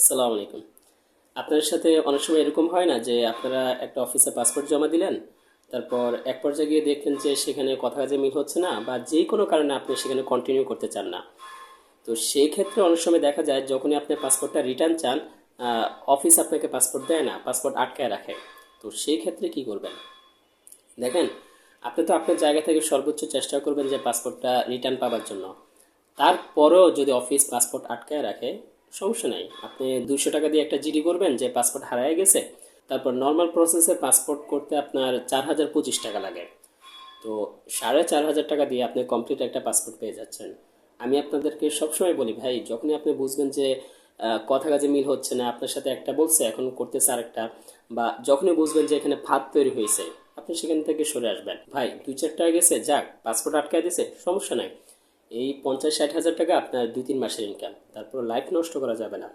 আসসালামু আলাইকুম। আপনার সাথে অনেক সময় এরকম হয় না যে আপনারা একটা অফিসে পাসপোর্ট জমা দিলেন, তারপর এক পর্যায়ে গিয়ে দেখলেন যে সেখানে কথা কাজে মিল হচ্ছে না বা যে কোনো কারণে আপনি সেখানে কন্টিনিউ করতে চান না। তো সেই ক্ষেত্রে অনেক সময় দেখা যায় যখনই আপনি পাসপোর্টটা রিটার্ন চান, অফিস আপনাকে পাসপোর্ট দেয় না, পাসপোর্ট আটকায় রাখে। তো সেই ক্ষেত্রে কি করবেন? দেখেন, আপনি তো আপনার জায়গা থেকে সর্বোচ্চ চেষ্টা করবেন যে পাসপোর্টটা রিটার্ন পাওয়ার জন্য। তারপরেও যদি অফিস পাসপোর্ট আটকায় রাখে, সমস্যা নাই, আপনি 200 টাকা দিয়ে একটা জিডি করবেন যে পাসপোর্ট হারায় গেছে। তারপর নর্মাল প্রসেসে পাসপোর্ট করতে আপনার 4025 টাকা লাগে। তো 4500 টাকা দিয়ে আপনি কমপ্লিট একটা পাসপোর্ট পেয়ে যাচ্ছেন। আমি আপনাদেরকে সবসময় বলি ভাই, যখনই আপনি বুঝবেন যে কথা কাজে মিল হচ্ছে না, আপনার সাথে একটা বলছে এখন করতেছে আরেকটা, বা যখনই বুঝবেন যে এখানে ফাঁদ তৈরি হয়েছে, আপনি সেখান থেকে সরে আসবেন। ভাই 2-4 টাকা গেছে, যাক, পাসপোর্ট আটকায় দিয়েছে, সমস্যা নাই। এই 50-60 হাজার টাকা আপনার 2-3 মাসের ইনকাম, তারপর লাইফ নষ্ট করা যাবে না।